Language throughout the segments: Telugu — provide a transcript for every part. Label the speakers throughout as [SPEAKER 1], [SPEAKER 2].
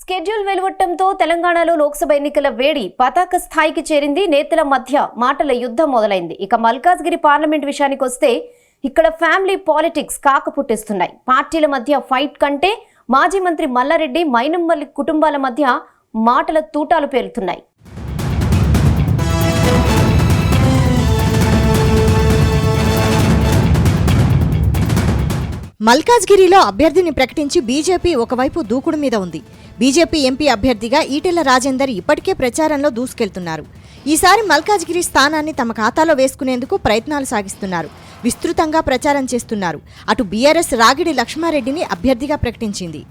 [SPEAKER 1] స్కెడ్యూల్ వెలువట్టంతో తెలంగాణలో లోక్సభ ఎన్నికల వేడి పతాక స్థాయికి చేరింది. నేతల మధ్య మాటల యుద్ధం మొదలైంది. ఇక మల్కాజ్గిరి పార్లమెంట్ విషయానికి వస్తే ఇక్కడ ఫ్యామిలీ పాలిటిక్స్ కాకపుట్టిస్తున్నాయి. పార్టీల మధ్య ఫైట్ కంటే మాజీ మంత్రి మల్లారెడ్డి, మైనంపల్లి కుటుంబాల మధ్య మాటల తూటాలు పేలుతున్నాయి.
[SPEAKER 2] మల్కాజ్గిరిలో అభ్యర్థిని ప్రకటించి బీజేపీ ఒకవైపు దూకుడు మీద ఉంది. బీజేపీ ఎంపీ అభ్యర్థిగా ఈటెల రాజేందర్ ఇప్పటికే ప్రచారంలో దూసుకెళ్తున్నారు. ఈసారి మల్కాజ్గిరి స్థానాన్ని తమ ఖాతాలో వేసుకునేందుకు ప్రయత్నాలు సాగిస్తున్నారు. విస్తృతంగా ప్రచారం చేస్తున్నారు. అటు బీఆర్ఎస్ రాగిడి లక్ష్మారెడ్డిని అభ్యర్థిగా ప్రకటించింది.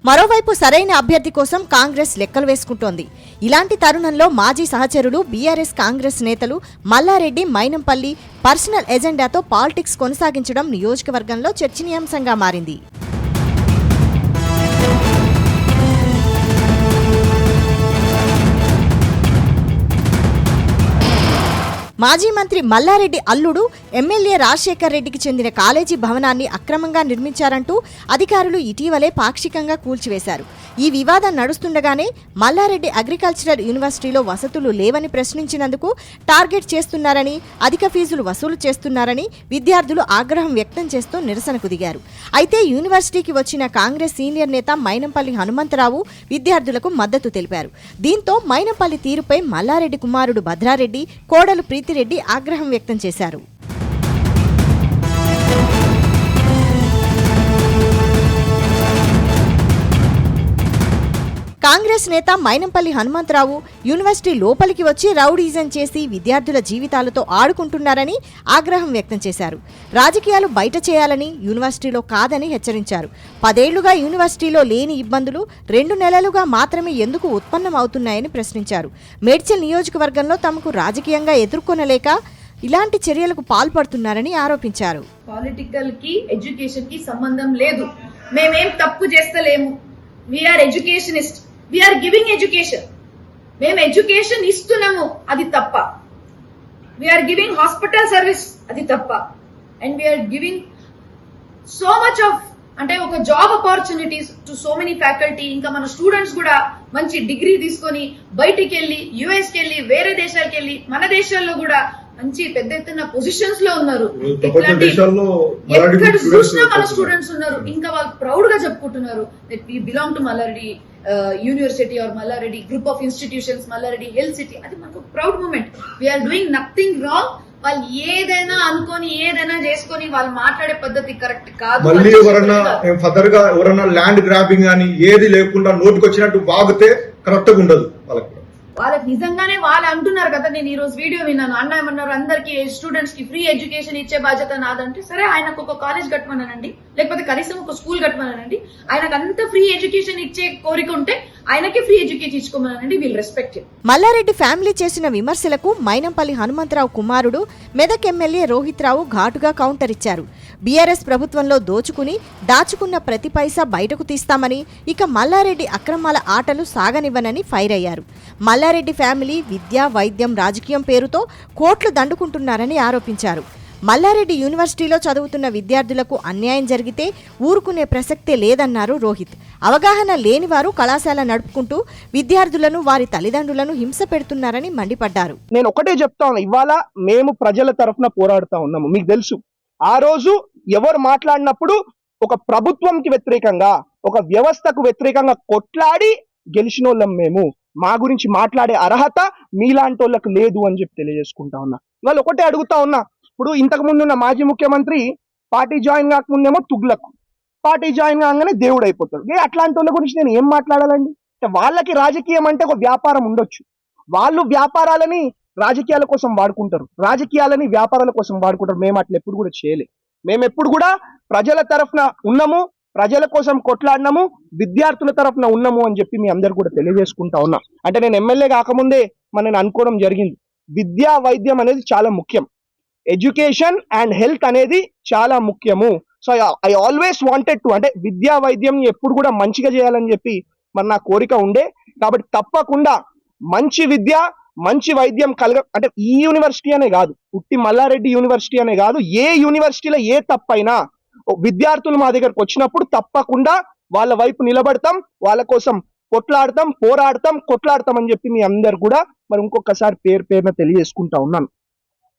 [SPEAKER 2] మరోవైపు సరైన అభ్యర్థి కోసం కాంగ్రెస్ లెక్కలు వేసుకుంటోంది. ఇలాంటి తరుణంలో మాజీ సహచరులు బీఆర్ఎస్ కాంగ్రెస్ నేతలు మల్లారెడ్డి, మైనంపల్లి పర్సనల్ ఎజెండాతో పాలిటిక్స్ కొనసాగించడం నియోజకవర్గంలో చర్చనీయాంశంగా మారింది. మాజీ మంత్రి మల్లారెడ్డి అల్లుడు ఎమ్మెల్యే రాజశేఖర్ రెడ్డికి చెందిన కాలేజీ భవనాన్ని అక్రమంగా నిర్మించారంటూ అధికారులు ఇటీవలే పాక్షికంగా కూల్చివేశారు. ఈ వివాదం నడుస్తుండగానే మల్లారెడ్డి అగ్రికల్చరల్ యూనివర్సిటీలో వసతులు లేవని ప్రశ్నించినందుకు టార్గెట్ చేస్తున్నారని, అధిక ఫీజులు వసూలు చేస్తున్నారని విద్యార్థులు ఆగ్రహం వ్యక్తం చేస్తూ నిరసనకు దిగారు. అయితే యూనివర్సిటీకి వచ్చిన కాంగ్రెస్ సీనియర్ నేత మైనంపల్లి హనుమంతరావు విద్యార్థులకు మద్దతు తెలిపారు. దీంతో మైనంపల్లి తీరుపై మల్లారెడ్డి కుమారుడు భద్రారెడ్డి, కోడలు ప్రీతిరెడ్డి ఆగ్రహం వ్యక్తం చేశారు. కాంగ్రెస్ నేత మైనంపల్లి హనుమంతరావు యూనివర్సిటీ లోపలికి వచ్చి రౌడీజం చేసి విద్యార్థుల జీవితాలతో ఆడుకుంటున్నారని ఆగ్రహం వ్యక్తం చేశారు. రాజకీయాలు బయట చేయాలని, యూనివర్సిటీలో కాదని హెచ్చరించారు. 10 ఏళ్లుగా యూనివర్సిటీలో లేని ఇబ్బందులు 2 నెలలుగా మాత్రమే ఎందుకు ఉత్పన్నం అవుతున్నాయని ప్రశ్నించారు. మేడ్చల్ నియోజకవర్గంలో తమకు రాజకీయంగా ఎదుర్కొనలేక ఇలాంటి చర్యలకు పాల్పడుతున్నారని ఆరోపించారు.
[SPEAKER 3] పొలిటికల్ కి ఎడ్యుకేషన్ కి సంబంధం లేదు. మేమేం తప్పు చేస్తలేము. We're educationist. We're giving education. మేము ఎడ్యుకేషన్ ఇస్తున్నాము, అది తప్ప. వీఆర్ గివింగ్ హాస్పిటల్ సర్వీస్, అది తప్ప. And we're giving so much of అంటే ఒక job opportunities to so many faculty. ఇంకా మన స్టూడెంట్స్ కూడా మంచి డిగ్రీ తీసుకొని బయటికి వెళ్ళి, యుఎస్ కి వెళ్ళి, వేరే దేశాలకు వెళ్ళి, మన దేశాల్లో కూడా మంచి పెద్ద ఎత్తున పొజిషన్స్ లో ఉన్నారు. ఎక్కడ చూసినా మన స్టూడెంట్స్ ఉన్నారు. ఇంకా వాళ్ళు ప్రౌడ్ గా చెప్పుకుంటున్నారు that we belong to Mallareddy university or Mallareddy group of institutions, Mallareddy health city. అది మనకు proud moment. We are doing nothing wrong. వాళ్ళు ఏదైనా అనుకొని ఏదైనా చేసుకొని వాళ్ళు మాట్లాడే పద్ధతి కరెక్ట్ కాదు.
[SPEAKER 4] మళ్ళీ ఎవరన్నా ల్యాండ్ గ్రాబింగ్ అని ఏది లేకుండా నోటికి వచ్చినట్టు బాగితే కరెక్ట్ గా ఉండదు.
[SPEAKER 3] వాళ్ళకి నిజంగానే వాళ్ళు అంటున్నారు కదా. నేను ఈ రోజు వీడియో విన్నాను. అన్న ఏమన్నారు, అందరికి స్టూడెంట్స్ కి ఫ్రీ ఎడ్యుకేషన్ ఇచ్చే బాధ్యత నాదంటే, సరే ఆయనకు ఒక కాలేజ్ కట్టమనండి, లేకపోతే కనీసం ఒక స్కూల్ కట్టమనండి. ఆయనకు అంత ఫ్రీ ఎడ్యుకేషన్ ఇచ్చే కోరిక ఉంటే ఆయనకి ఫ్రీ ఎడ్యుకేషన్ ఇచ్చుకోమనండి. We'll respect.
[SPEAKER 2] మల్లారెడ్డి ఫ్యామిలీ చేసిన విమర్శలకు మైనంపల్లి హనుమంతరావు కుమారుడు మెదక్ ఎమ్మెల్యే రోహిత్ రావు ఘాటుగా కౌంటర్ ఇచ్చారు. బీఆర్ఎస్ ప్రభుత్వంలో దాచుకున్న ప్రతి పైసా బయటకు తీస్తామని, ఇక మల్లారెడ్డి అక్రమాల ఆటలు సాగనివ్వనని ఫైర్ అయ్యారు. మల్లారెడ్డి ఫ్యామిలీ విద్య, వైద్యం, రాజకీయం పేరుతో కోట్లు దండుకుంటున్నారని ఆరోపించారు. మల్లారెడ్డి యూనివర్సిటీలో చదువుతున్న విద్యార్థులకు అన్యాయం జరిగితే ఊరుకునే ప్రసక్తే లేదన్నారు రోహిత్. అవగాహన లేనివారు కళాశాల నడుపుకుంటూ విద్యార్థులను, వారి తల్లిదండ్రులను హింస పెడుతున్నారని మండిపడ్డారు.
[SPEAKER 5] నేను ఒకటే చెప్తా ఉన్నా, ఇవాళ మేము ప్రజల తరఫున పోరాడుతా ఉన్నాము. మీకు తెలుసు, ఆ రోజు ఎవరు మాట్లాడినప్పుడు ఒక ప్రభుత్వంకి వ్యతిరేకంగా, ఒక వ్యవస్థకు వ్యతిరేకంగా కొట్లాడి గెలిచిన వాళ్ళం మేము. మా గురించి మాట్లాడే అర్హత మీలాంటి వాళ్ళకు లేదు అని చెప్పి తెలియజేసుకుంటా ఉన్నా. ఇవాళ ఒకటే అడుగుతా ఉన్నా, ఇప్పుడు ఇంతకు ముందు ఉన్న మాజీ ముఖ్యమంత్రి పార్టీ జాయిన్ కాకముందేమో తుగ్లకు, పార్టీ జాయిన్ కాగానే దేవుడు అయిపోతాడు. అట్లాంటి వాళ్ళ గురించి నేను ఏం మాట్లాడాలండి? వాళ్ళకి రాజకీయం అంటే ఒక వ్యాపారం ఉండొచ్చు. వాళ్ళు వ్యాపారాలని రాజకీయాల కోసం వాడుకుంటారు, రాజకీయాలని వ్యాపారాల కోసం వాడుకుంటారు. మేము అట్లా ఎప్పుడు కూడా చేయలే. మేము ఎప్పుడు కూడా ప్రజల తరఫున ఉన్నాము, ప్రజల కోసం కొట్లాడినాము, విద్యార్థుల తరఫున ఉన్నాము అని చెప్పి మీ అందరు కూడా తెలియజేసుకుంటా ఉన్నా. అంటే నేను ఎమ్మెల్యే కాకముందే నేను అనుకోవడం జరిగింది, విద్యా, వైద్యం అనేది చాలా ముఖ్యం. ఎడ్యుకేషన్ అండ్ హెల్త్ అనేది చాలా ముఖ్యము. So I always wanted to, అంటే విద్యా, వైద్యం ఎప్పుడు కూడా మంచిగా చేయాలని చెప్పి నా కోరిక ఉండే. కాబట్టి తప్పకుండా మంచి విద్య, మంచి వైద్యం అంటే ఈ యూనివర్సిటీ అనే కాదు, ఉట్టి మల్లారెడ్డి యూనివర్సిటీ అనే కాదు, ఏ యూనివర్సిటీలో ఏ తప్పైనా విద్యార్థులు మా దగ్గరకు వచ్చినప్పుడు తప్పకుండా వాళ్ళ వైపు నిలబడతాం, వాళ్ళ కోసం కొట్లాడతాం, కొట్లాడతాం అని చెప్పి మీ అందరు కూడా మరి ఇంకొకసారి పేరున తెలియజేసుకుంటా ఉన్నాను.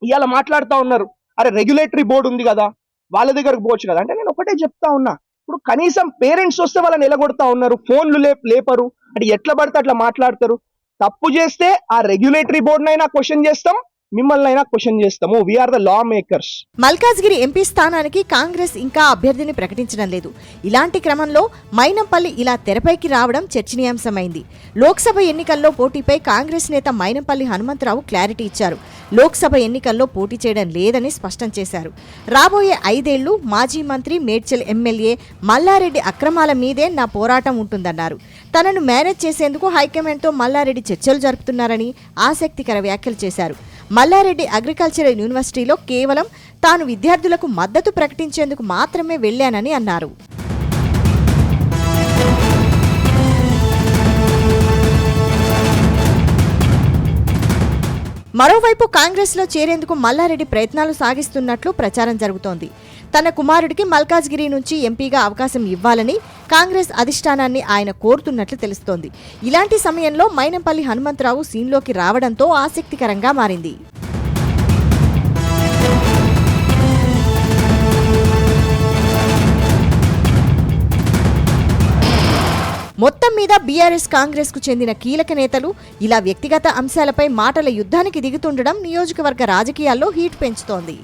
[SPEAKER 5] ఇవాళ మాట్లాడుతూ ఉన్నారు, అరే రెగ్యులేటరీ బోర్డు ఉంది కదా, వాళ్ళ దగ్గరకు పోవచ్చు కదా అంటే నేను ఒకటే చెప్తా ఉన్నా, ఇప్పుడు కనీసం పేరెంట్స్ వస్తే వాళ్ళని నిలగొడతా ఉన్నారు, ఫోన్లు లేపరు, అంటే ఎట్లా పడితే అట్లా మాట్లాడతారు. తప్పు చేస్తే ఆ రెగ్యులేటరీ బోర్డునైనా క్వశ్చన్ చేస్తాం, మిమ్మల్ని అయినా క్వశ్చన్ చేస్తాము. We are the law makers.
[SPEAKER 2] Malkajgiri MP స్థానానికి కాంగ్రెస్ ఇంకా అభ్యర్థిని ప్రకటించడం లేదు. ఇలాంటి క్రమంలో మైనంపల్లి ఇలా తెరపైకి రావడం చర్చనీయాంశమైంది. లోక్సభ ఎన్నికల్లో పోటీపై కాంగ్రెస్ నేత మైనంపల్లి హనుమంతరావు క్లారిటీ ఇచ్చారు. లోక్సభ ఎన్నికల్లో పోటీ చేయడం లేదని స్పష్టం చేశారు. రాబోయే 5 ఏళ్లు మాజీ మంత్రి మేడ్చల్ ఎమ్మెల్యే మల్లారెడ్డి అక్రమాల మీదే నా పోరాటం ఉంటుందన్నారు. తనను మేనేజ్ చేసేందుకు హైకమాండ్తో మల్లారెడ్డి చర్చలు జరుపుతున్నారని ఆసక్తికర వ్యాఖ్యలు చేశారు. మల్లారెడ్డి అగ్రికల్చరల్ యూనివర్సిటీలో కేవలం తాను విద్యార్థులకు మద్దతు ప్రకటించేందుకు మాత్రమే వెళ్లానని అన్నారు. మరోవైపు కాంగ్రెస్లో చేరేందుకు మల్లారెడ్డి ప్రయత్నాలు సాగిస్తున్నట్లు ప్రచారం జరుగుతోంది. తన కుమారుడికి మల్కాజ్గిరి నుంచి ఎంపీగా అవకాశం ఇవ్వాలని కాంగ్రెస్ అధిష్టానాన్ని ఆయన కోరుతున్నట్లు తెలుస్తోంది. ఇలాంటి సమయంలో మైనంపల్లి హనుమంతరావు సీన్లోకి రావడంతో ఆసక్తికరంగా మారింది. మొత్తం మీద బీఆర్ఎస్ కాంగ్రెస్ కు చెందిన కీలక నేతలు ఇలా వ్యక్తిగత అంశాలపై మాటల యుద్ధానికి దిగుతుండడం నియోజకవర్గ రాజకీయాల్లో హీట్ పెంచుతోంది.